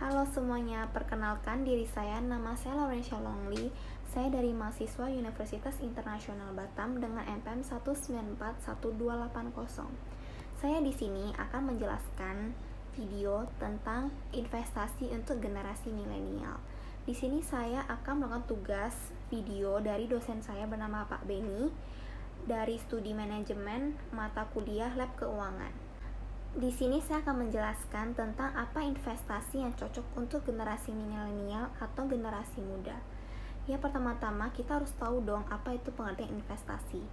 Halo semuanya, perkenalkan diri saya, nama saya Laurencia Longli. Saya dari mahasiswa Universitas Internasional Batam dengan NPM 1941280. Saya di sini akan menjelaskan video tentang investasi untuk generasi milenial. Di sini saya akan melakukan tugas video dari dosen saya bernama Pak Beni dari studi manajemen mata kuliah Lab Keuangan. Di sini saya akan menjelaskan tentang apa investasi yang cocok untuk generasi milenial atau generasi muda. Ya, pertama-tama kita harus tahu dong apa itu pengertian investasi.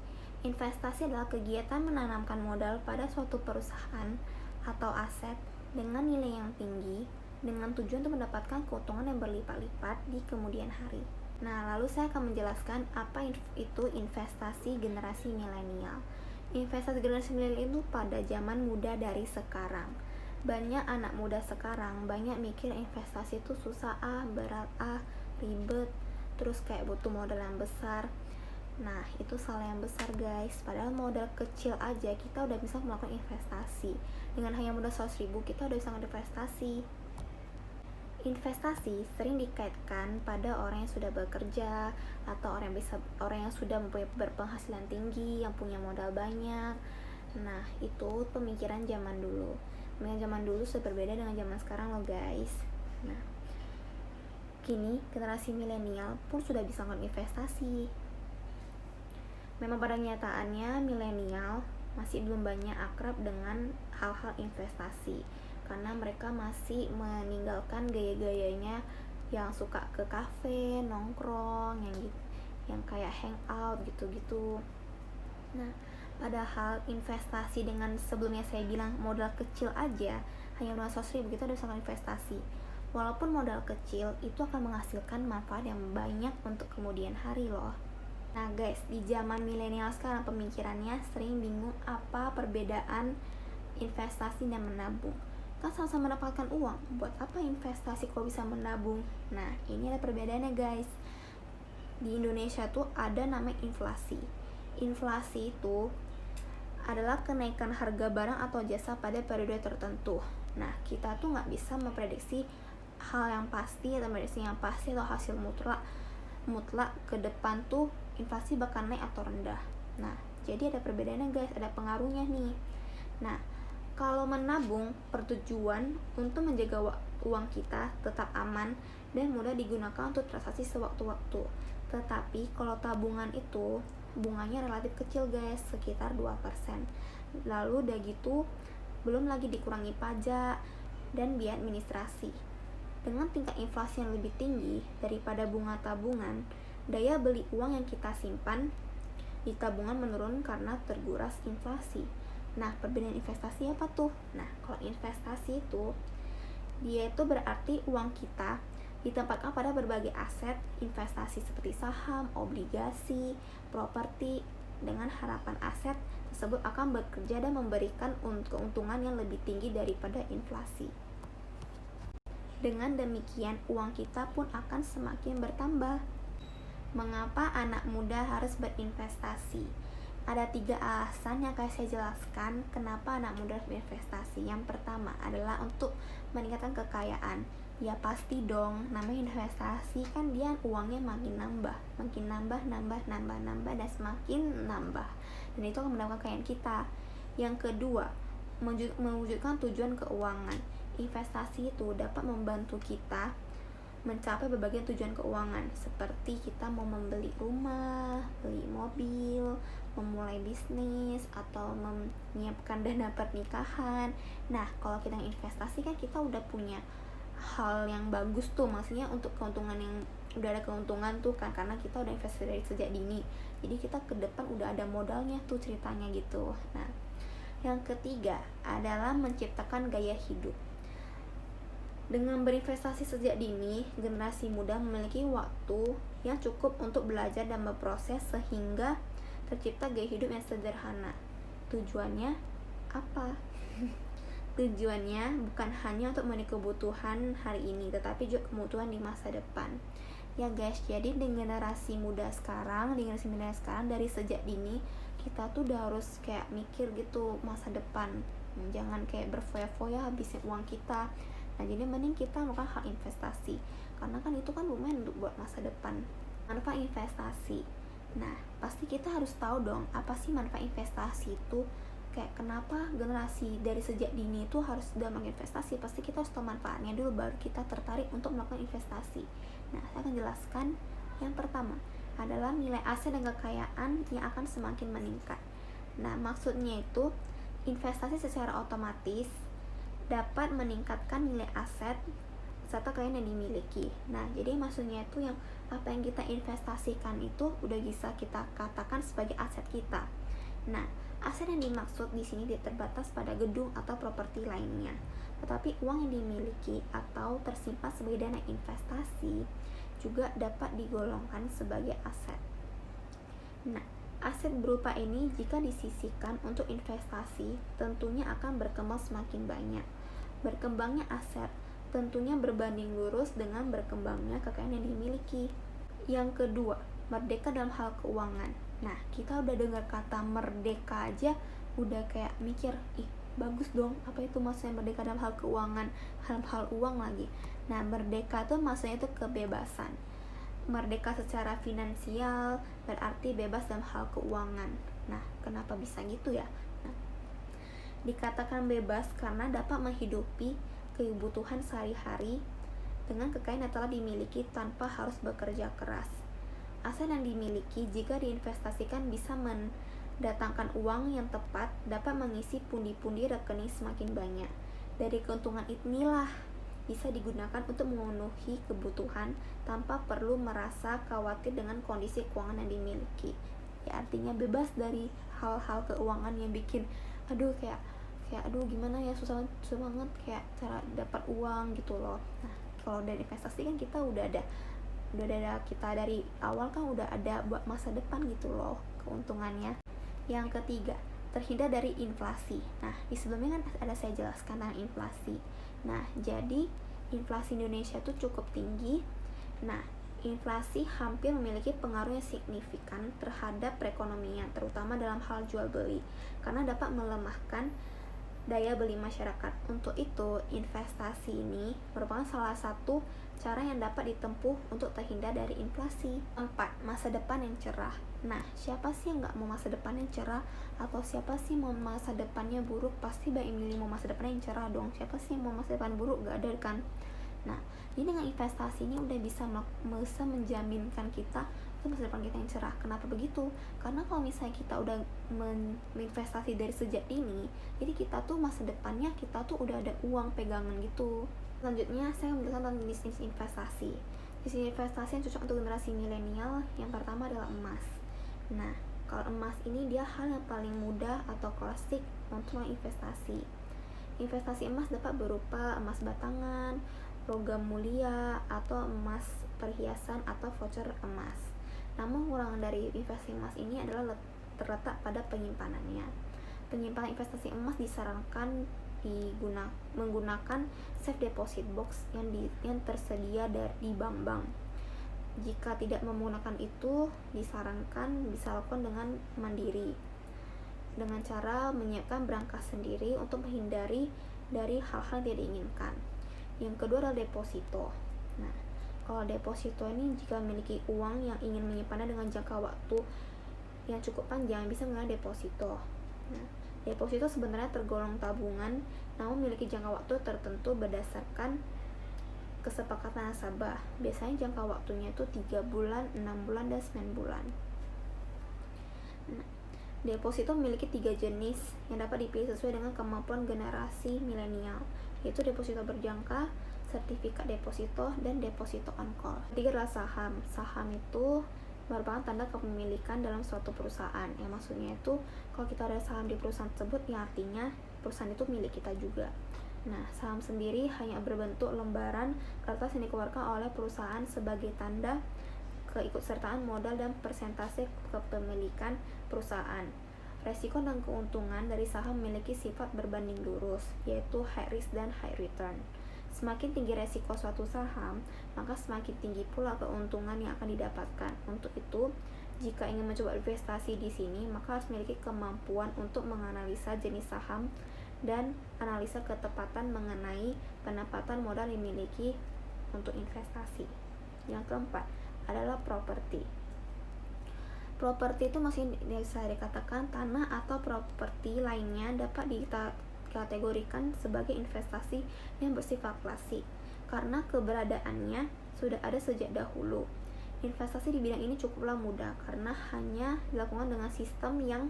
Investasi adalah kegiatan menanamkan modal pada suatu perusahaan atau aset dengan nilai yang tinggi dengan tujuan untuk mendapatkan keuntungan yang berlipat-lipat di kemudian hari. Nah, lalu saya akan menjelaskan apa itu investasi generasi milenial. Investasi generasi milenial itu pada zaman muda dari sekarang. Banyak anak muda sekarang banyak mikir investasi itu susah berat ribet, terus kayak butuh modal yang besar. Nah, itu salah yang besar guys. Padahal modal kecil aja kita udah bisa melakukan investasi. Dengan hanya modal 100.000 kita udah bisa investasi. Investasi sering dikaitkan pada orang yang sudah bekerja atau orang yang sudah mempunyai berpenghasilan tinggi, yang punya modal banyak. Nah, itu pemikiran zaman dulu. Pemikiran zaman dulu sudah berbeda dengan zaman sekarang loh guys. Nah, kini generasi milenial pun sudah bisa melakukan investasi. Memang pada kenyataannya milenial masih belum banyak akrab dengan hal-hal investasi karena mereka masih meninggalkan gaya-gayanya yang suka ke kafe, nongkrong, yang kayak hangout gitu-gitu. Nah, padahal investasi dengan sebelumnya saya bilang modal kecil aja, hanya modal 100.000 kita udah bisa investasi. Walaupun modal kecil itu akan menghasilkan manfaat yang banyak untuk kemudian hari loh. Nah guys, di zaman milenial sekarang pemikirannya sering bingung apa perbedaan investasi dan menabung. Kan sama-sama mendapatkan uang, buat apa investasi kalau bisa menabung? Nah, ini ada perbedaannya guys. Di Indonesia tuh ada namanya inflasi. Inflasi itu adalah kenaikan harga barang atau jasa pada periode tertentu. Nah, kita tuh nggak bisa memprediksi hal yang pasti atau prediksi yang pasti atau hasil mutlak ke depan tuh inflasi bakal naik atau rendah. Nah, jadi ada perbedaannya guys, ada pengaruhnya nih. Nah, kalau menabung bertujuan untuk menjaga uang kita tetap aman dan mudah digunakan untuk transaksi sewaktu-waktu. Tetapi kalau tabungan itu bunganya relatif kecil guys, sekitar 2%. Lalu udah gitu belum lagi dikurangi pajak dan biaya administrasi. Dengan tingkat inflasi yang lebih tinggi daripada bunga tabungan, daya beli uang yang kita simpan di tabungan menurun karena terguras inflasi. Nah, perbedaan investasi apa tuh? Nah, kalau investasi itu dia itu berarti uang kita ditempatkan pada berbagai aset investasi seperti saham, obligasi, properti dengan harapan aset tersebut akan bekerja dan memberikan keuntungan yang lebih tinggi daripada inflasi. Dengan demikian, uang kita pun akan semakin bertambah. Mengapa anak muda harus berinvestasi? Ada 3 alasan yang akan saya jelaskan kenapa anak muda harus berinvestasi. Yang pertama adalah untuk meningkatkan kekayaan. Ya pasti dong, namanya investasi kan dia uangnya makin nambah dan semakin nambah. Dan itu akan mendapatkan kekayaan kita. Yang kedua, mewujudkan tujuan keuangan. Investasi itu dapat membantu kita mencapai berbagai tujuan keuangan seperti kita mau membeli rumah, beli mobil, memulai bisnis atau menyiapkan dana pernikahan. Nah, kalau kita investasi kan kita udah punya hal yang bagus tuh, maksudnya untuk keuntungan yang udah ada keuntungan tuh kan karena kita udah investasi dari sejak dini. Jadi kita ke depan udah ada modalnya tuh ceritanya gitu. Nah, yang ketiga adalah menciptakan gaya hidup. Dengan berinvestasi sejak dini, generasi muda memiliki waktu yang cukup untuk belajar dan berproses sehingga tercipta gaya hidup yang sederhana. Tujuannya apa? Tujuannya bukan hanya untuk memenuhi kebutuhan hari ini, tetapi juga kebutuhan di masa depan. Ya guys, jadi di generasi muda sekarang, dari sejak dini kita tuh udah harus kayak mikir gitu masa depan. Jangan kayak berfoya-foya habisin uang kita. Nah, jadi mending kita melakukan hal investasi, karena kan itu kan lumayan untuk buat masa depan. Manfaat investasi. Nah, pasti kita harus tahu dong apa sih manfaat investasi itu. Kayak kenapa generasi dari sejak dini itu harus dalam investasi. Pasti kita harus tahu manfaatnya dulu, baru kita tertarik untuk melakukan investasi. Nah, saya akan jelaskan. Yang pertama adalah nilai aset dan kekayaan yang akan semakin meningkat. Nah, maksudnya itu investasi secara otomatis dapat meningkatkan nilai aset serta kekayaan yang dimiliki. Nah, jadi maksudnya itu yang apa yang kita investasikan itu udah bisa kita katakan sebagai aset kita. Nah, aset yang dimaksud di sini tidak terbatas pada gedung atau properti lainnya, tetapi uang yang dimiliki atau tersimpan sebagai dana investasi juga dapat digolongkan sebagai aset. Nah, aset berupa ini jika disisihkan untuk investasi tentunya akan berkembang semakin banyak. Berkembangnya aset tentunya berbanding lurus dengan berkembangnya kekayaan yang dimiliki. Yang kedua, merdeka dalam hal keuangan. Nah, kita udah dengar kata merdeka aja udah kayak mikir, ih bagus dong, apa itu maksudnya merdeka dalam hal keuangan, hal uang lagi. Nah, merdeka tuh maksudnya itu kebebasan. Merdeka secara finansial berarti bebas dalam hal keuangan. Nah, kenapa bisa gitu ya? Nah, dikatakan bebas karena dapat menghidupi kebutuhan sehari-hari dengan kekayaan yang telah dimiliki tanpa harus bekerja keras. Aset yang dimiliki jika diinvestasikan bisa mendatangkan uang yang tepat, dapat mengisi pundi-pundi rekening semakin banyak. Dari keuntungan inilah bisa digunakan untuk memenuhi kebutuhan tanpa perlu merasa khawatir dengan kondisi keuangan yang dimiliki. Ya, artinya bebas dari hal-hal keuangan yang bikin aduh gimana ya, susah banget kayak cara dapat uang gitu loh. Nah, kalau dari investasi kan kita udah ada kita dari awal kan udah ada buat masa depan gitu loh keuntungannya. Yang ketiga, terhindar dari inflasi. Nah, di sebelumnya kan ada saya jelaskan tentang inflasi. Nah, jadi inflasi Indonesia tuh cukup tinggi. Nah, inflasi hampir memiliki pengaruh yang signifikan terhadap perekonomian, terutama dalam hal jual beli, karena dapat melemahkan daya beli masyarakat. Untuk itu, investasi ini merupakan salah satu cara yang dapat ditempuh untuk terhindar dari inflasi. 4. Masa depan yang cerah. Nah, siapa sih yang gak mau masa depan yang cerah? Atau siapa sih mau masa depannya buruk? Pasti banyak yang milih mau masa depan yang cerah dong. Siapa sih yang mau masa depan buruk? Gak ada kan? Nah, jadi dengan investasi ini udah bisa menjaminkan kita masa depan kita yang cerah. Kenapa begitu? Karena kalau misalnya kita udah menginvestasi dari sejak dini, jadi kita tuh masa depannya kita tuh udah ada uang pegangan gitu. Selanjutnya saya menjelaskan tentang bisnis investasi. Bisnis investasi yang cocok untuk generasi milenial yang pertama adalah emas. Nah, kalau emas ini dia hal yang paling mudah atau klasik untuk investasi. Investasi emas dapat berupa emas batangan, logam mulia, atau emas perhiasan atau voucher emas. Namun kekurangan dari investasi emas ini adalah terletak pada penyimpanannya. Penyimpanan investasi emas disarankan menggunakan safe deposit box yang tersedia di bank-bank. Jika tidak menggunakan itu, disarankan bisa lakukan dengan mandiri, dengan cara menyiapkan berangkas sendiri untuk menghindari dari hal-hal yang tidak diinginkan. Yang kedua adalah deposito. Nah, kalau deposito ini jika memiliki uang yang ingin menyimpannya dengan jangka waktu yang cukup panjang, bisa menggunakan deposito. Nah, deposito sebenarnya tergolong tabungan, namun memiliki jangka waktu tertentu berdasarkan kesepakatan nasabah. Biasanya jangka waktunya itu 3 bulan, 6 bulan, dan 9 bulan. Nah, deposito memiliki 3 jenis yang dapat dipilih sesuai dengan kemampuan generasi milenial, yaitu deposito berjangka, sertifikat deposito, dan deposito on call. Ketiga adalah saham. Saham itu merupakan tanda kepemilikan dalam suatu perusahaan. Yang maksudnya itu kalau kita ada saham di perusahaan tersebut, ya artinya perusahaan itu milik kita juga. Nah, saham sendiri hanya berbentuk lembaran kertas yang dikeluarkan oleh perusahaan sebagai tanda keikutsertaan modal dan persentase kepemilikan perusahaan. Resiko dan keuntungan dari saham memiliki sifat berbanding lurus, yaitu high risk dan high return. Semakin tinggi resiko suatu saham, maka semakin tinggi pula keuntungan yang akan didapatkan. Untuk itu, jika ingin mencoba investasi di sini, maka harus memiliki kemampuan untuk menganalisa jenis saham dan analisa ketepatan mengenai penempatan modal yang dimiliki untuk investasi. Yang keempat adalah properti. Properti itu masih bisa dikatakan tanah atau properti lainnya dapat dikategorikan sebagai investasi yang bersifat klasik karena keberadaannya sudah ada sejak dahulu. Investasi di bidang ini cukuplah mudah karena hanya dilakukan dengan sistem yang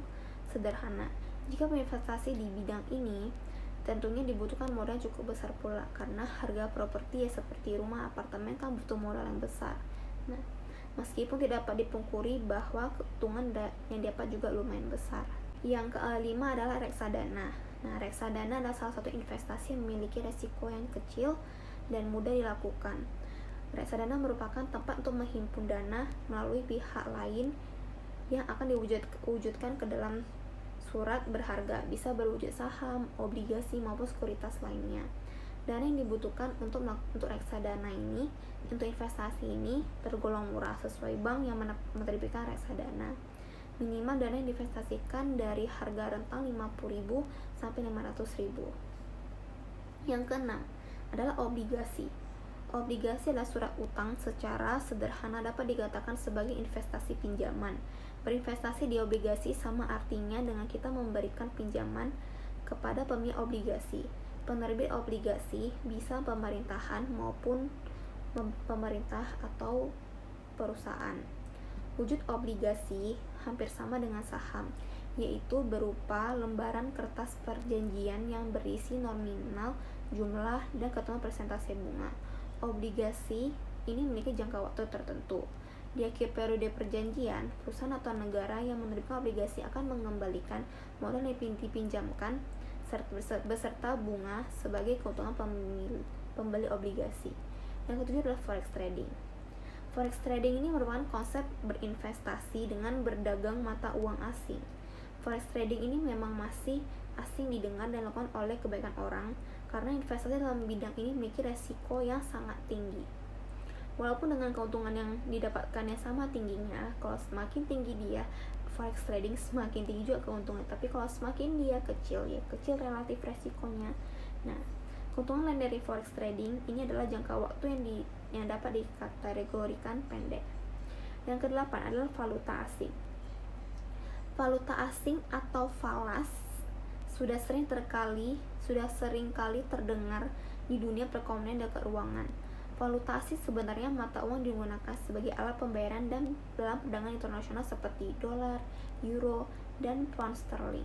sederhana. Jika berinvestasi di bidang ini, tentunya dibutuhkan modal yang cukup besar pula karena harga properti ya seperti rumah, apartemen kan butuh modal yang besar. Nah, meskipun tidak dapat dipungkiri bahwa keuntungan yang dapat juga lumayan besar. Yang kelima adalah reksadana. Nah, reksadana adalah salah satu investasi yang memiliki resiko yang kecil dan mudah dilakukan. Reksadana merupakan tempat untuk menghimpun dana melalui pihak lain yang akan diwujudkan ke dalam surat berharga, bisa berwujud saham, obligasi maupun sekuritas lainnya. Dana yang dibutuhkan untuk reksadana ini, untuk investasi ini tergolong murah sesuai bank yang menerbitkan reksadana. Minimal dana yang divestasikan dari harga rentang 50.000 sampai 500.000. Yang keenam adalah obligasi. Obligasi adalah surat utang, secara sederhana dapat dikatakan sebagai investasi pinjaman. Berinvestasi di obligasi sama artinya dengan kita memberikan pinjaman kepada pemilik obligasi. Penerbit obligasi bisa pemerintahan maupun pemerintah atau perusahaan. Wujud obligasi hampir sama dengan saham, yaitu berupa lembaran kertas perjanjian yang berisi nominal, jumlah, dan ketentuan persentase bunga. Obligasi ini memiliki jangka waktu tertentu. Di akhir periode perjanjian, perusahaan atau negara yang menerbitkan obligasi akan mengembalikan modal yang dipinjamkan beserta bunga sebagai keuntungan pembeli obligasi. Yang ketujuh adalah forex trading. Forex trading ini merupakan konsep berinvestasi dengan berdagang mata uang asing. Forex trading ini memang masih asing didengar dan dilakukan oleh kebanyakan orang karena investasi dalam bidang ini memiliki resiko yang sangat tinggi. Walaupun dengan keuntungan yang didapatkannya sama tingginya, kalau semakin tinggi dia, forex trading semakin tinggi juga keuntungan. Tapi kalau semakin dia kecil, ya kecil relatif resikonya. Nah, keuntungan lain dari forex trading ini adalah jangka waktu yang dapat dikategorikan pendek. Yang kedelapan adalah valuta asing. Valuta asing atau falas sudah sering kali terdengar di dunia perekonomian dan keuangan. Valuta asing sebenarnya mata uang digunakan sebagai alat pembayaran dan dalam perdagangan internasional seperti dolar, euro, dan pound sterling.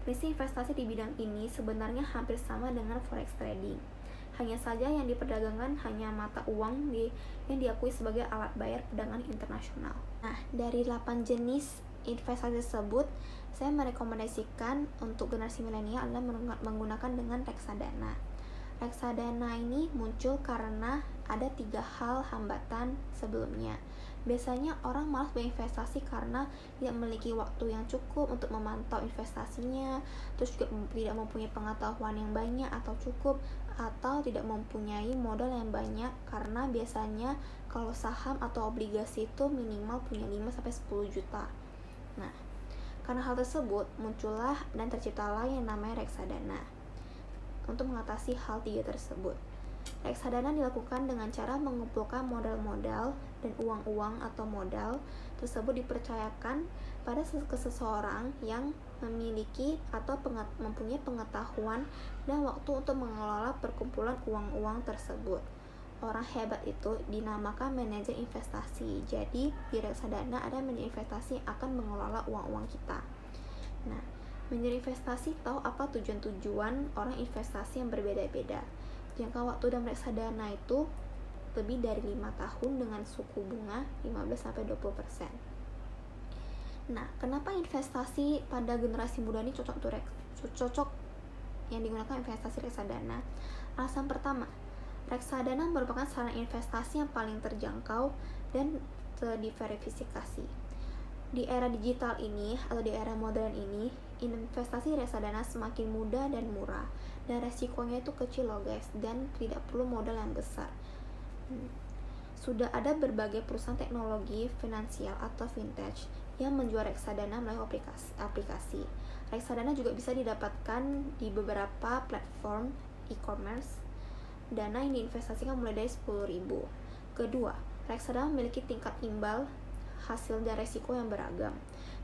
Prinsip investasi di bidang ini sebenarnya hampir sama dengan forex trading. Hanya saja yang diperdagangkan hanya mata uang yang diakui sebagai alat bayar perdagangan internasional. Nah, dari 8 jenis investasi tersebut, saya merekomendasikan untuk generasi milenial adalah menggunakan dengan reksadana. Reksadana ini muncul karena ada 3 hal hambatan sebelumnya. Biasanya orang malas berinvestasi karena tidak memiliki waktu yang cukup untuk memantau investasinya, terus juga tidak mempunyai pengetahuan yang banyak atau cukup, atau tidak mempunyai modal yang banyak karena biasanya kalau saham atau obligasi itu minimal punya 5-10 juta. Nah, karena hal tersebut muncullah dan terciptalah yang namanya reksadana. Untuk mengatasi hal 3 tersebut, reksadana dilakukan dengan cara mengumpulkan modal-modal dan uang-uang atau modal tersebut dipercayakan pada seseorang yang memiliki atau mempunyai pengetahuan dan waktu untuk mengelola perkumpulan uang-uang tersebut. Orang hebat itu dinamakan manajer investasi. Jadi di reksadana ada manajer investasi yang akan mengelola uang-uang kita. Nah, manajer investasi tahu apa tujuan-tujuan orang investasi yang berbeda-beda. Jangka waktu dalam reksadana itu lebih dari 5 tahun dengan suku bunga 15-20%. Nah, kenapa investasi pada generasi muda ini cocok yang digunakan investasi reksadana? Alasan pertama, reksadana merupakan sarana investasi yang paling terjangkau dan diverifikasi. Di era digital ini atau di era modern ini, investasi reksadana semakin mudah dan murah, dan resikonya itu kecil loh guys, dan tidak perlu modal yang besar. Sudah ada berbagai perusahaan teknologi finansial atau vintage yang menjual reksadana melalui aplikasi. Reksadana juga bisa didapatkan di beberapa platform e-commerce. Dana yang diinvestasikan mulai dari 10.000. Kedua, reksadana memiliki tingkat imbal, hasil dan resiko yang beragam.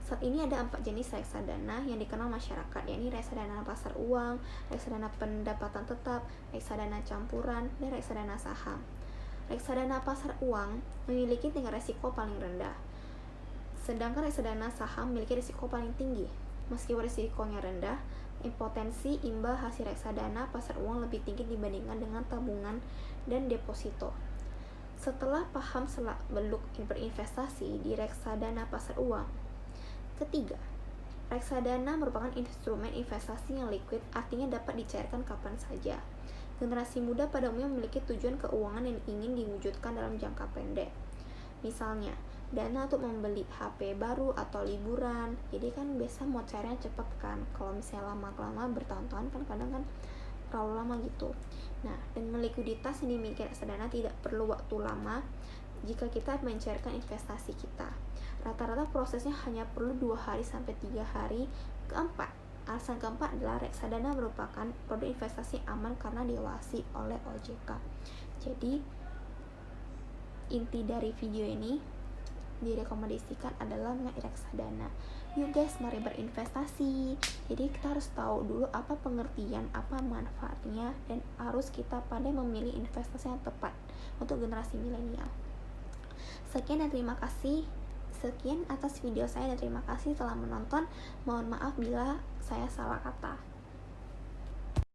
Saat ini ada 4 jenis reksadana yang dikenal masyarakat, yakni reksadana pasar uang, reksadana pendapatan tetap, reksadana campuran, dan reksadana saham. Reksadana pasar uang memiliki tingkat resiko paling rendah, sedangkan reksadana saham memiliki risiko paling tinggi. Meskipun risikonya rendah, potensi imbal hasil reksadana pasar uang lebih tinggi dibandingkan dengan tabungan dan deposito. Setelah paham seluk-beluk berinvestasi di reksadana pasar uang. Ketiga, reksadana merupakan instrumen investasi yang liquid, artinya dapat dicairkan kapan saja. Generasi muda pada umumnya memiliki tujuan keuangan yang ingin diwujudkan dalam jangka pendek. Misalnya, dana untuk membeli HP baru atau liburan. Jadi kan biasa mau cairnya cepet kan. Kalau misalnya lama-lama bertahun-tahun kan kadang kan terlalu lama gitu. Nah, dengan likuiditas yang dimiliki reksadana tidak perlu waktu lama jika kita mencairkan investasi kita. Rata-rata prosesnya hanya perlu 2 hari sampai 3 hari. Alasan keempat adalah reksadana merupakan produk investasi aman karena diawasi oleh OJK. Jadi, inti dari video ini direkomendasikan adalah mengenai reksadana. Yuk guys, mari berinvestasi. Jadi kita harus tahu dulu apa pengertian, apa manfaatnya, dan harus kita pandai memilih investasi yang tepat untuk generasi milenial. Sekian dan terima kasih. Sekian atas video saya dan terima kasih telah menonton. Mohon maaf bila saya salah kata.